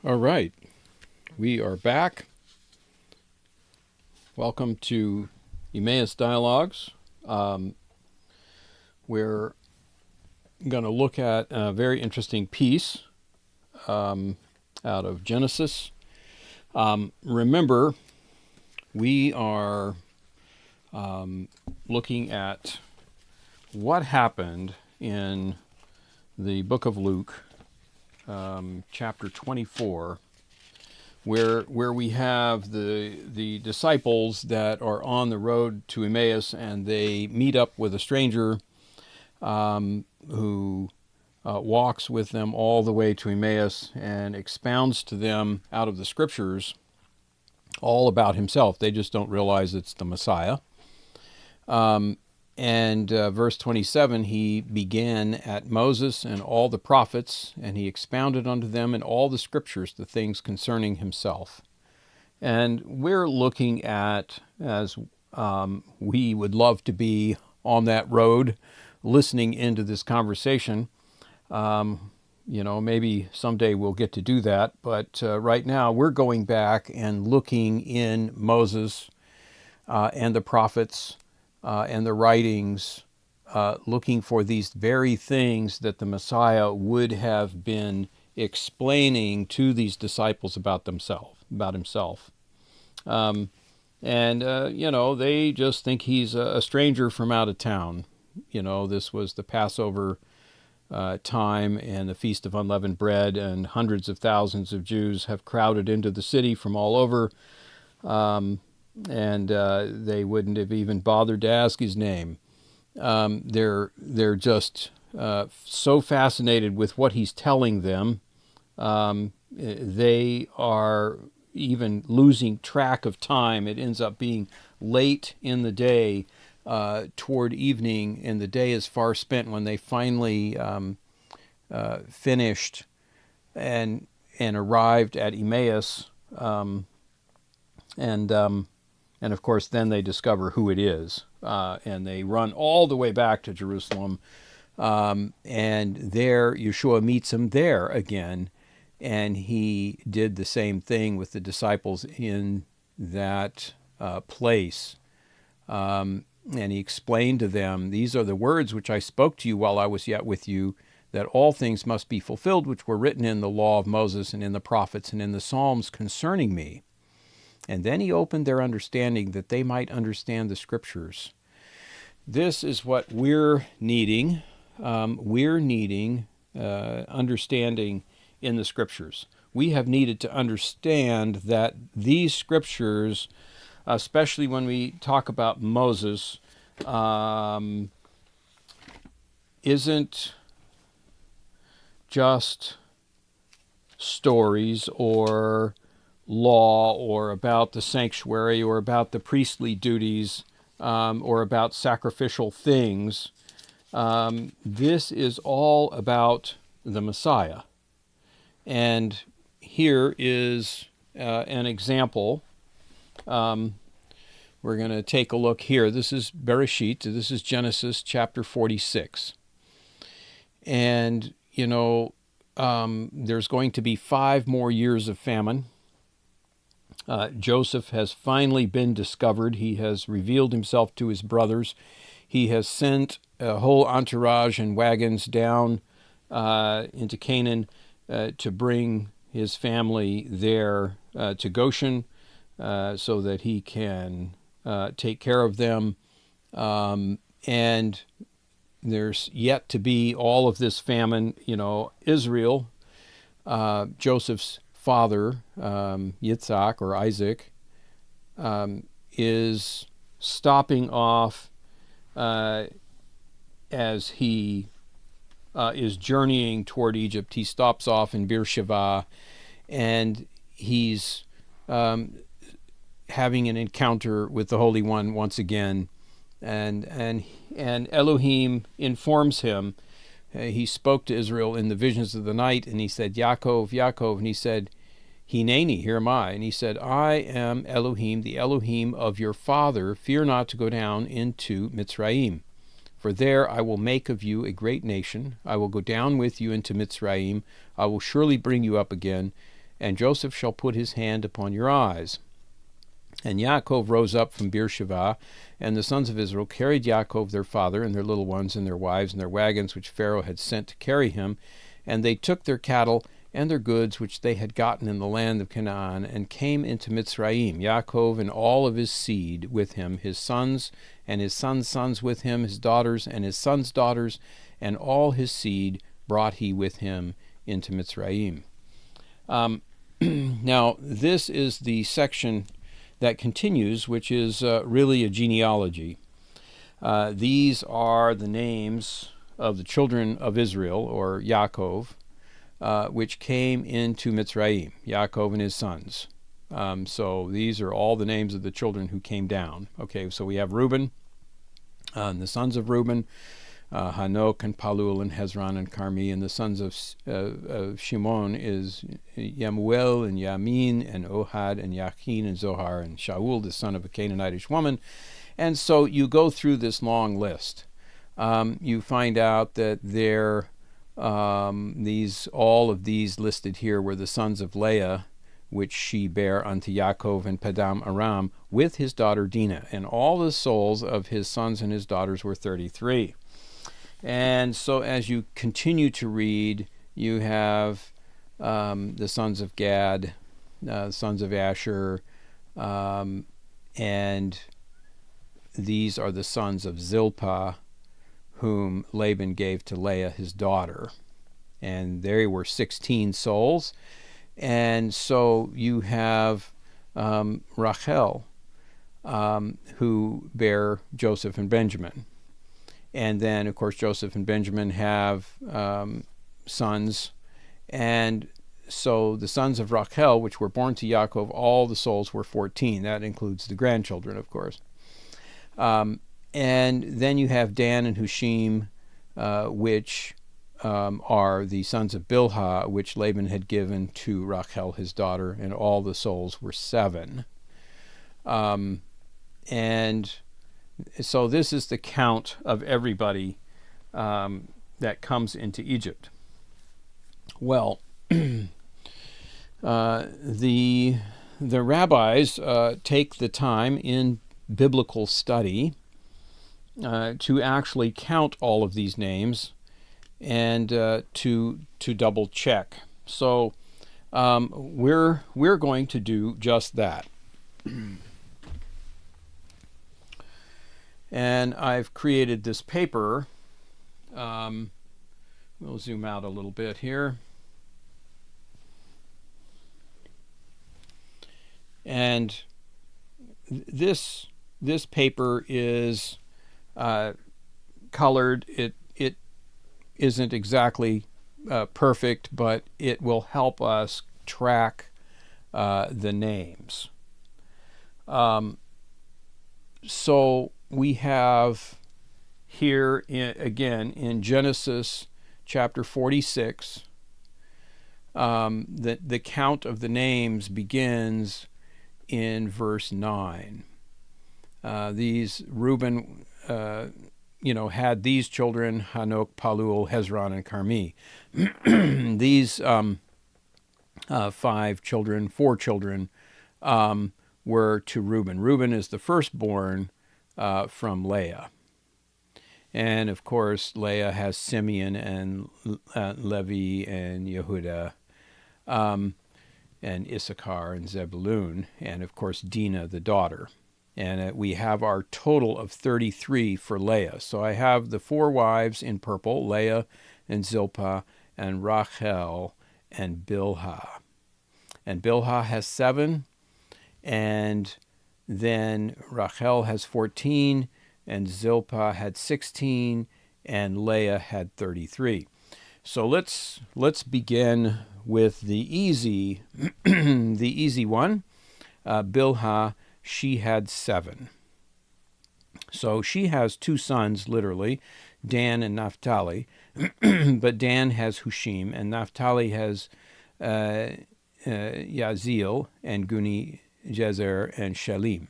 All right, we are back. Welcome to Emmaus Dialogues. We're going to look at a very interesting piece out of Genesis. Remember, we are looking at what happened in the book of Luke, chapter 24, where we have the disciples that are on the road to Emmaus, and they meet up with a stranger who walks with them all the way to Emmaus and expounds to them out of the scriptures all about himself. They just don't realize it's the Messiah. And verse 27, he began at Moses and all the prophets, and he expounded unto them in all the scriptures the things concerning himself. And we're looking at, as we would love to be on that road, listening into this conversation. Maybe someday we'll get to do that, but right now we're going back and looking in Moses and the prophets and the writings, looking for these very things that the Messiah would have been explaining to these disciples about himself. They just think he's a stranger from out of town. This was the Passover time and the Feast of Unleavened Bread, and hundreds of thousands of Jews have crowded into the city from all over. They wouldn't have even bothered to ask his name. They're just so fascinated with what he's telling them. They are even losing track of time. It ends up being late in the day, toward evening, and the day is far spent when they finally finished and arrived at Emmaus. And of course, then they discover who it is, and they run all the way back to Jerusalem. And there, Yeshua meets him there again, and he did the same thing with the disciples in that place. And he explained to them, "These are the words which I spoke to you while I was yet with you, that all things must be fulfilled which were written in the law of Moses and in the prophets and in the Psalms concerning me." And then he opened their understanding that they might understand the scriptures. This is what we're needing. We're needing understanding in the scriptures. We have needed to understand that these scriptures, especially when we talk about Moses, isn't just stories or law or about the sanctuary or about the priestly duties or about sacrificial things. This is all about the Messiah. And here is an example. We're going to take a look here. This is Bereshit. This is Genesis chapter 46. And, there's going to be 5 more years of famine. Joseph has finally been discovered. He has revealed himself to his brothers. He has sent a whole entourage and wagons down into Canaan to bring his family there to Goshen so that he can take care of them. And there's yet to be all of this famine. Israel, Joseph's father, Yitzhak or Isaac, is stopping off as he is journeying toward Egypt. He stops off in Beersheba, and he's having an encounter with the Holy One once again. And Elohim informs him. He spoke to Israel in the visions of the night, and he said, Yaakov, Yaakov. And he said, Hineni, here am I. And he said, I am Elohim, the Elohim of your father. Fear not to go down into Mitzrayim. For there I will make of you a great nation. I will go down with you into Mitzrayim. I will surely bring you up again, and Joseph shall put his hand upon your eyes. And Yaakov rose up from Beersheba, and the sons of Israel carried Yaakov their father, and their little ones, and their wives, and their wagons, which Pharaoh had sent to carry him. And they took their cattle and their goods, which they had gotten in the land of Canaan, and came into Mitzrayim. Yaakov and all of his seed with him, his sons and his sons' sons with him, his daughters and his sons' daughters, and all his seed brought he with him into Mitzrayim. Now, this is the section that continues, which is really a genealogy. These are the names of the children of Israel, or Yaakov, which came into Mitzrayim, Yaakov and his sons. So these are all the names of the children who came down. Okay, so we have Reuben, and the sons of Reuben, Hanok and Palul and Hezron and Carmi, and the sons of Shimon is Yemuel and Yamin and Ohad and Yachin and Zohar and Shaul, the son of a Canaanitish woman. And so you go through this long list. You find out that all of these listed here were the sons of Leah, which she bare unto Yaakov and Padam Aram, with his daughter Dinah. And all the souls of his sons and his daughters were 33. And so as you continue to read, you have the sons of Gad, sons of Asher, and these are the sons of Zilpah, whom Laban gave to Leah his daughter. And there were 16 souls. And so you have Rachel, who bear Joseph and Benjamin. And then, of course, Joseph and Benjamin have sons. And so the sons of Rachel, which were born to Yaakov, all the souls were 14. That includes the grandchildren, of course. And then you have Dan and Hushim, which are the sons of Bilhah, which Laban had given to Rachel, his daughter, and all the souls were 7. And so this is the count of everybody that comes into Egypt. Well, the rabbis take the time in biblical study to actually count all of these names and to double check. So we're going to do just that. And I've created this paper. We'll zoom out a little bit here. And this paper is colored. It isn't exactly perfect, but it will help us track the names. So we have here again in Genesis chapter 46, the count of the names begins in verse 9. These Reuben, had these children: Hanok, Palul, Hezron, and Carmi. These 4 children, were to Reuben. Reuben is the firstborn from Leah. And of course, Leah has Simeon and Levi and Yehuda, and Issachar and Zebulun, and of course Dinah, the daughter. And we have our total of 33 for Leah. So I have the 4 wives in purple: Leah and Zilpah and Rachel and Bilhah. And Bilhah has 7, and then Rachel has 14, and Zilpah had 16, and Leah had 33. So let's begin with the easy one. Bilhah, she had 7. So she has 2 sons, literally, Dan and Naphtali. But Dan has Hushim, and Naphtali has Yaziel and Guni, Jezer, and Shalim.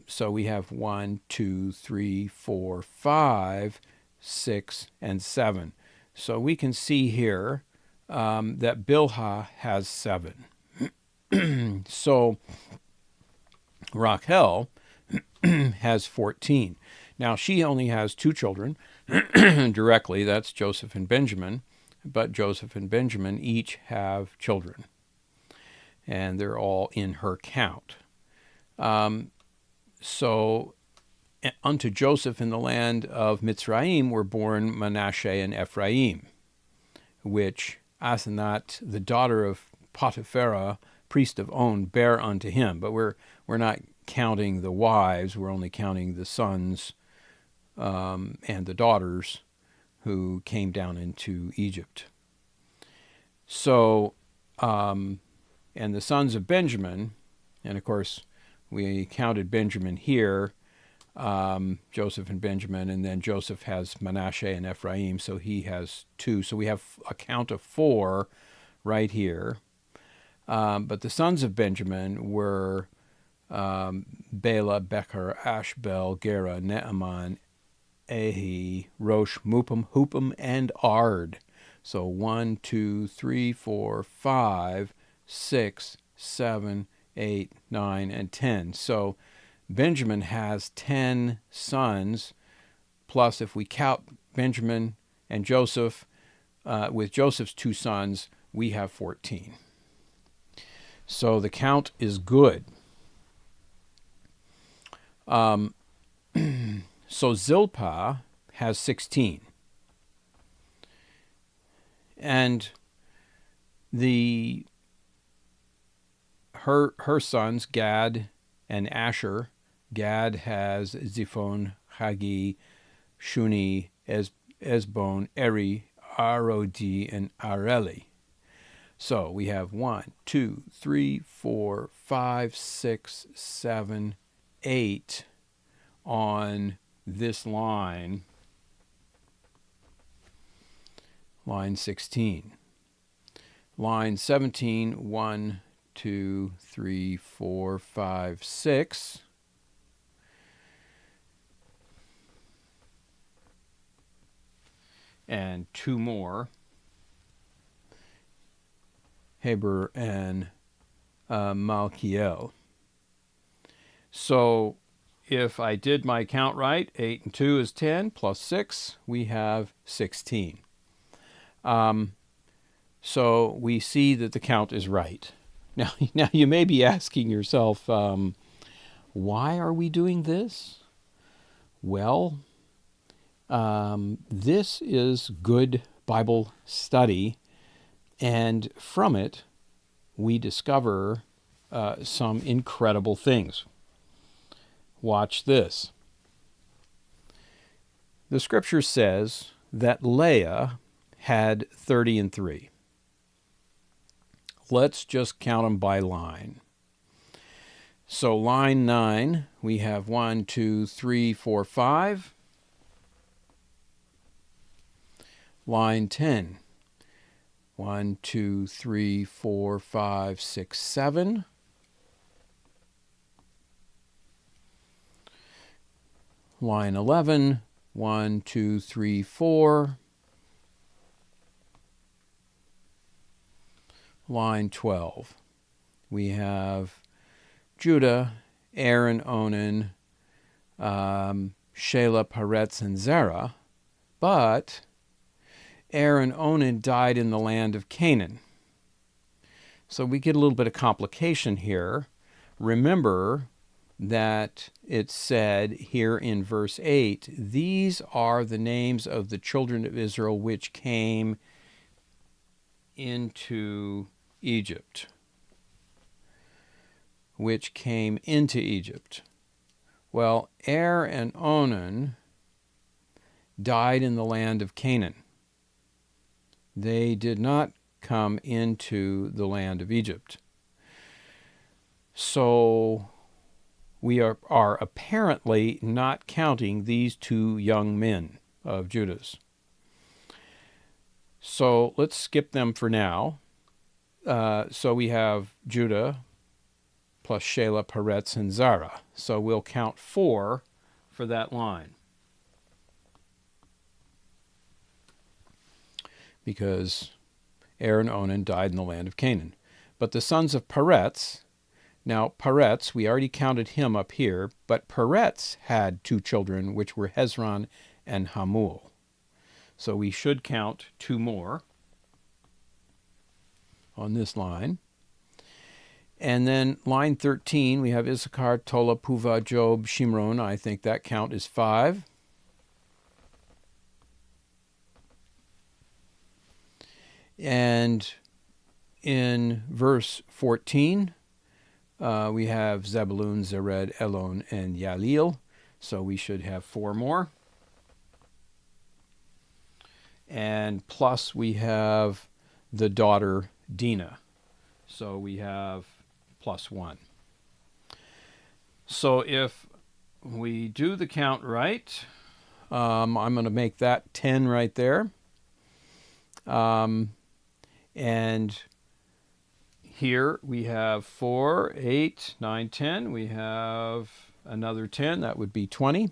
So we have 1, 2, 3, 4, 5, 6, and 7. So we can see here that Bilhah has 7. So Rachel has 14. Now, she only has 2 children directly. That's Joseph and Benjamin. But Joseph and Benjamin each have children, and they're all in her count. So unto Joseph in the land of Mitzrayim were born Manasseh and Ephraim, which Asenath, the daughter of Potipharah, priest of On, bare unto him. But we're not counting the wives. We're only counting the sons and the daughters who came down into Egypt. So, and the sons of Benjamin, and of course we counted Benjamin here, Joseph and Benjamin, and then Joseph has Manasseh and Ephraim, so he has 2. So we have a count of 4 right here. But the sons of Benjamin were Bela, Becher, Ashbel, Gera, Naaman, Ahi, Rosh, Mupim, Hupim, and Ard. So 1, 2, 3, 4, 5, 6, 7, 8, 9, and 10. So Benjamin has 10 sons, plus if we count Benjamin and Joseph, with Joseph's 2 sons, we have 14. So the count is good. So Zilpah has 16. And her sons, Gad and Asher. Gad has Ziphon, Hagi, Shuni, Esbon, Eri, Arodi, and Areli. So we have 1, 2, 3, 4, 5, 6, 7, 8 on this line 16. Line 17, 1, 2, 3, 4, 5, 6. And 2 more, Heber and Malkiel. So if I did my count right, 8 and 2 is 10, plus 6, we have 16. So we see that the count is right. Now you may be asking yourself, why are we doing this? Well, this is good Bible study, and from it we discover some incredible things. Watch this. The scripture says that Leah had 30 and 3. Let's just count them by line. So line 9, we have 1, 2, 3, 4, 5. Line 10, 1, 2, 3, 4, 5, 6, 7. Line 11, 1, 2, 3, 4. Line 12, we have Judah, Aaron, Onan, Shelah, Peretz, and Zerah, but Aaron, Onan died in the land of Canaan. So we get a little bit of complication here. Remember that it said here in verse 8, these are the names of the children of Israel which came into Egypt. Which came into Egypt. Well, Er and Onan died in the land of Canaan. They did not come into the land of Egypt. So we are apparently not counting these 2 young men of Judah's. So let's skip them for now. So we have Judah plus Shelah, Peretz, and Zerah. So we'll count 4 for that line. Because Er and Onan died in the land of Canaan. But the sons of Peretz, now Peretz, we already counted him up here, but Peretz had 2 children, which were Hezron and Hamul. So we should count 2 more on this line. And then line 13, we have Issachar, Tola, Puvah, Job, Shimron. I think that count is 5. And in verse 14, we have Zebulun, Zered, Elon, and Yalil. So we should have 4 more. And plus we have the daughter Dinah. So we have plus 1. So if we do the count right, I'm going to make that 10 right there. And here we have 4, 8, 9, 10. We have another 10. That would be 20.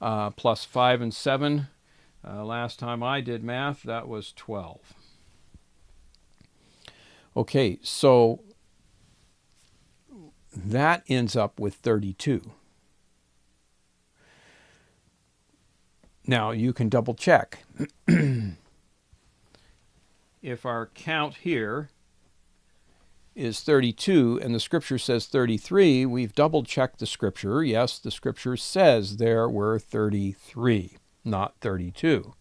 Plus 5 and 7. Last time I did math, that was 12. Okay, so that ends up with 32. Now, you can double check. If our count here is 32 and the scripture says 33, we've double checked the scripture. Yes, the scripture says there were 33, not 32.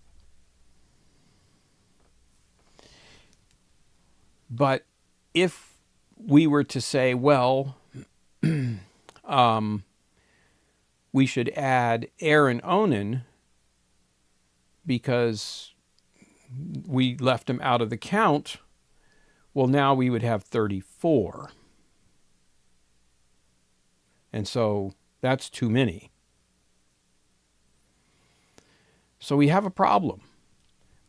But if we were to say, well, we should add Er and Onan because we left them out of the count, well, now we would have 34. And so that's too many. So we have a problem,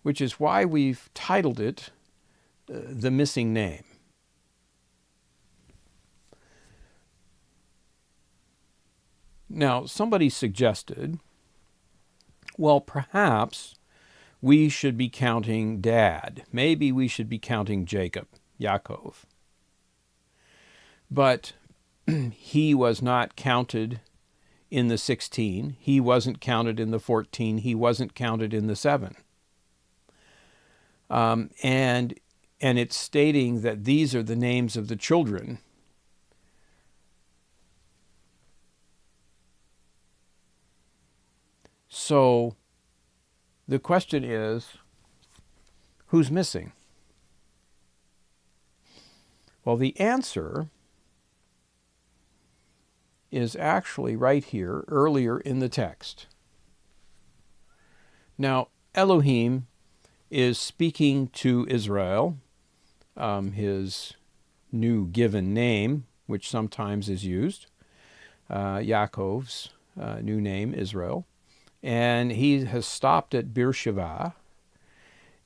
which is why we've titled it The Missing Name. Now, somebody suggested, well, perhaps we should be counting Dad. Maybe we should be counting Jacob, Yaakov. But he was not counted in the 16. He wasn't counted in the 14. He wasn't counted in the 7. And it's stating that these are the names of the children. So the question is, who's missing? Well, the answer is actually right here, earlier in the text. Now, Elohim is speaking to Israel, his new given name, which sometimes is used, Yaakov's new name, Israel. And he has stopped at Beersheba,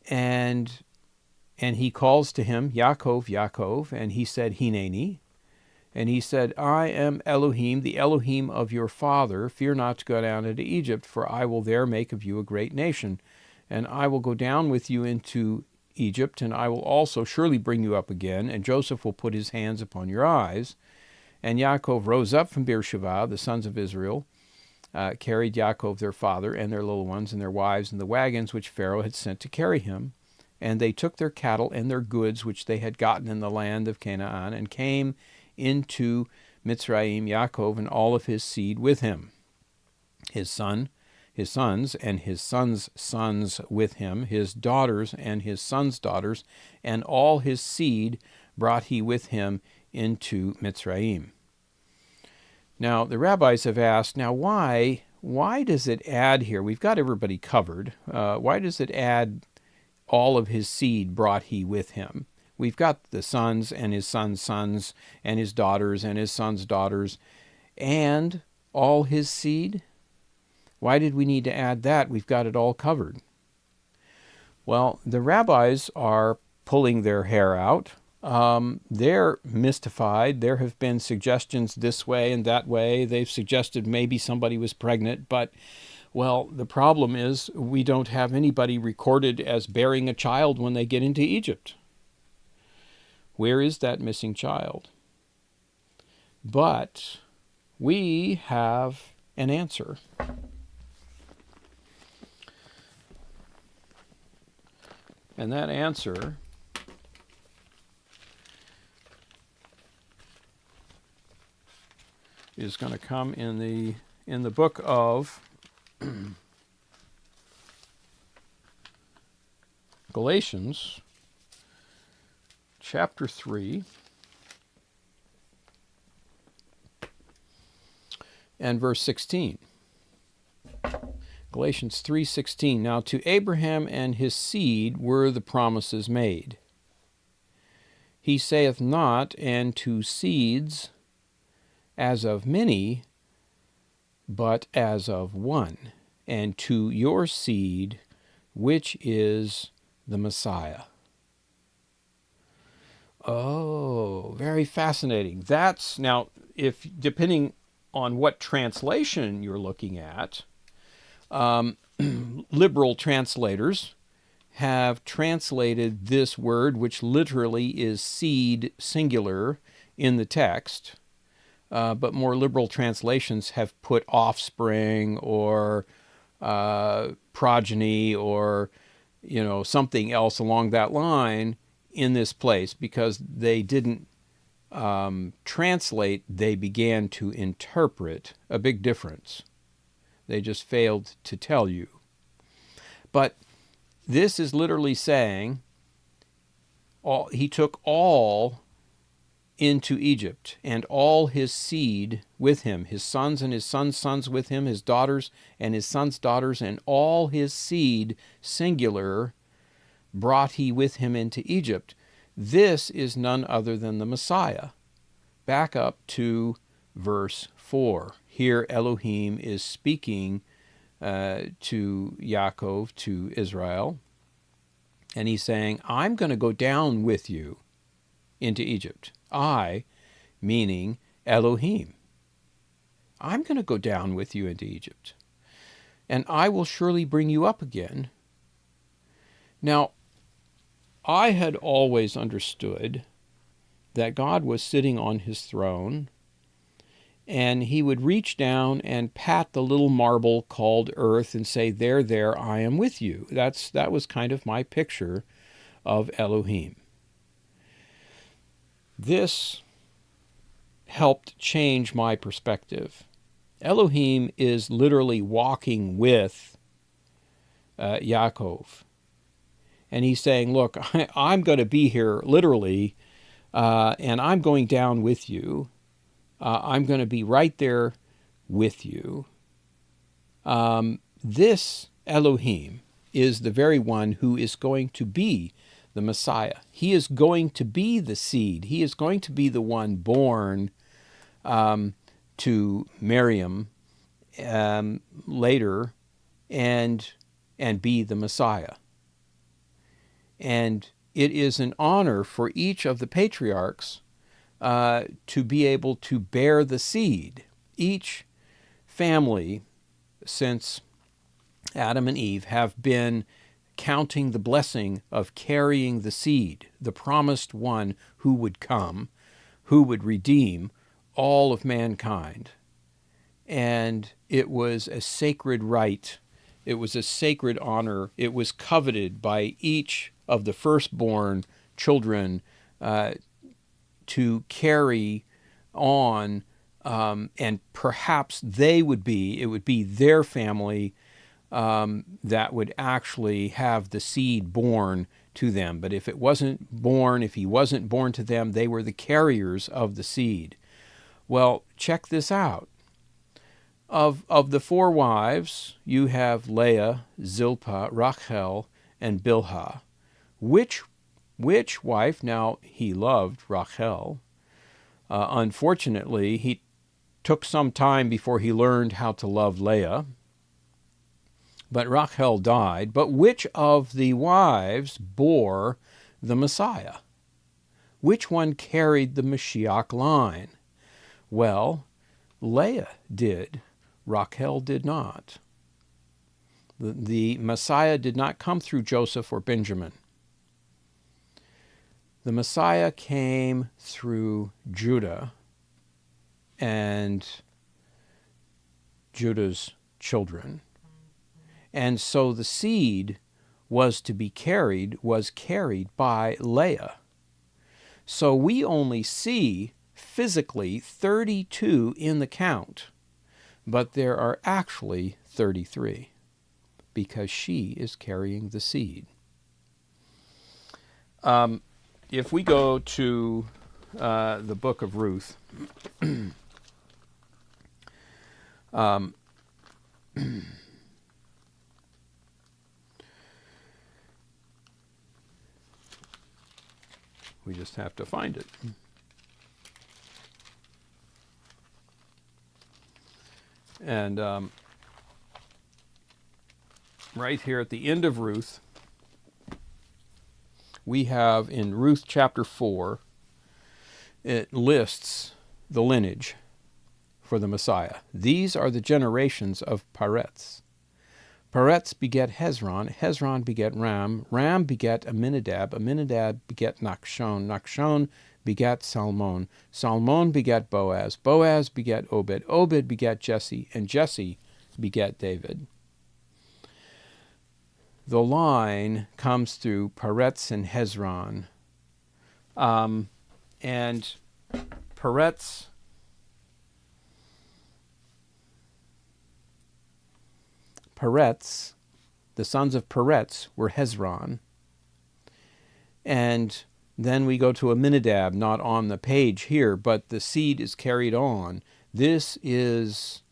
and he calls to him, Yaakov, Yaakov, and he said, Hineni. And he said, I am Elohim, the Elohim of your father. Fear not to go down into Egypt, for I will there make of you a great nation. And I will go down with you into Egypt, and I will also surely bring you up again, and Joseph will put his hands upon your eyes. And Yaakov rose up from Beersheba, the sons of Israel, carried Yaakov their father and their little ones and their wives in the wagons which Pharaoh had sent to carry him. And they took their cattle and their goods which they had gotten in the land of Canaan, and came into Mitzrayim, Yaakov and all of his seed with him, his sons and his sons' sons with him, his daughters and his sons' daughters, and all his seed brought he with him into Mitzrayim. Now, the rabbis have asked, now why does it add here? We've got everybody covered. Why does it add all of his seed brought he with him? We've got the sons and his sons' sons and his daughters and his sons' daughters and all his seed. Why did we need to add that? We've got it all covered. Well, the rabbis are pulling their hair out. They're mystified. There have been suggestions this way and that way. They've suggested maybe somebody was pregnant, but Well, the problem is we don't have anybody recorded as bearing a child when they get into Egypt. Where is that missing child? But we have an answer. And that answer is going to come in the book of Galatians, chapter 3, and verse 16. Galatians 3:16. Now to Abraham and his seed were the promises made. He saith not, and to seeds as of many, but as of one, and to your seed, which is the Messiah. Oh, very fascinating. That's, now, if depending on what translation you're looking at, liberal translators have translated this word, which literally is seed singular in the text, but more liberal translations have put offspring or progeny or something else along that line in this place, because they didn't translate, they began to interpret. A big difference. They just failed to tell you. But this is literally saying he took all into Egypt, and all his seed with him, his sons and his sons' sons with him, his daughters and his sons' daughters, and all his seed, singular, brought he with him into Egypt. This is none other than the Messiah. Back up to verse 4. Here Elohim is speaking to Yaakov, to Israel, and he's saying, I'm going to go down with you into Egypt. I, meaning Elohim. I'm going to go down with you into Egypt, and I will surely bring you up again. Now, I had always understood that God was sitting on his throne, and he would reach down and pat the little marble called earth and say, there, I am with you. That was kind of my picture of Elohim. This helped change my perspective. Elohim is literally walking with Yaakov. And he's saying, look, I'm going to be here literally, and I'm going down with you. I'm going to be right there with you. This Elohim is the very one who is going to be the Messiah. He is going to be the seed. He is going to be the one born to Miriam later and be the Messiah. And it is an honor for each of the patriarchs to be able to bear the seed. Each family since Adam and Eve have been counting the blessing of carrying the seed, the promised one who would come, who would redeem all of mankind. And it was a sacred right. It was a sacred honor. It was coveted by each of the firstborn children to carry on, and perhaps it would be their family that would actually have the seed born to them. But if he wasn't born to them, they were the carriers of the seed. Well, check this out. Of the four wives, you have Leah, Zilpah, Rachel, and Bilhah. Which wife? Now, he loved Rachel. Unfortunately, he took some time before he learned how to love Leah. But Rachel died. But which of the wives bore the Messiah? Which one carried the Mashiach line? Well, Leah did. Rachel did not. The Messiah did not come through Joseph or Benjamin. The Messiah came through Judah and Judah's children. And so the seed was carried by Leah. So we only see physically 32 in the count, but there are actually 33 because she is carrying the seed. If we go to the book of Ruth, we just have to find it. And right here at the end of Ruth, we have in Ruth chapter 4, it lists the lineage for the Messiah. These are the generations of Peretz. Peretz beget Hezron, Hezron beget Ram, Ram beget Aminadab, Aminadab beget Nachshon, Nachshon begat Salmon, Salmon begat Boaz, Boaz begat Obed, Obed begat Jesse, and Jesse begat David. The line comes through Peretz and Hezron. And Peretz the sons of Peretz were Hezron. And then we go to Aminadab, not on the page here, but the seed is carried on. This is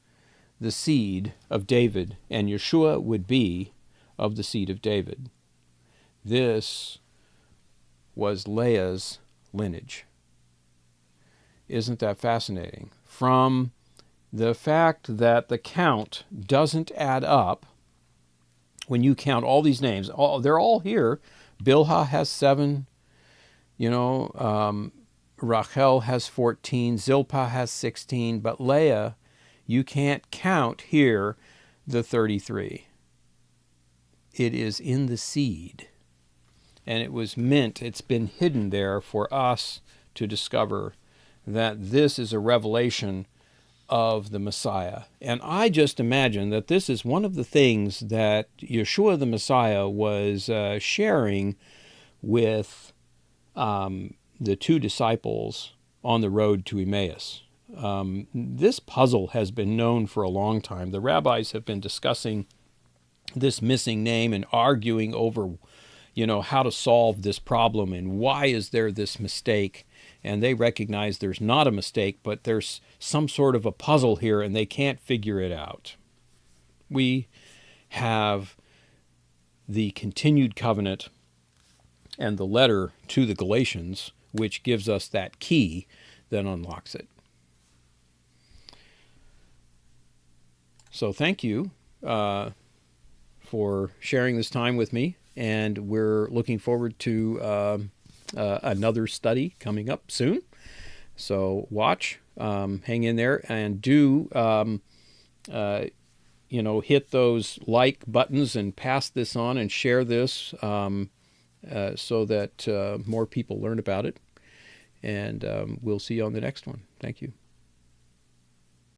the seed of David, and Yeshua would be of the seed of David. This was Leah's lineage. Isn't that fascinating? From the fact that the count doesn't add up, when you count all these names, they're all here. Bilhah has 7, Rachel has 14, Zilpah has 16, but Leah, you can't count here the 33. It is in the seed, and it's been hidden there for us to discover that this is a revelation of the Messiah. And I just imagine that this is one of the things that Yeshua the Messiah was sharing with the 2 disciples on the road to Emmaus. This puzzle has been known for a long time. The rabbis have been discussing this missing name and arguing over, how to solve this problem and why is there this mistake. And they recognize there's not a mistake, but there's some sort of a puzzle here and they can't figure it out. We have the continued covenant and the letter to the Galatians, which gives us that key that unlocks it. So thank you for sharing this time with me, and we're looking forward to another study coming up soon. So watch, hang in there, and do hit those like buttons and pass this on and share this so that more people learn about it. And we'll see you on the next one. Thank you.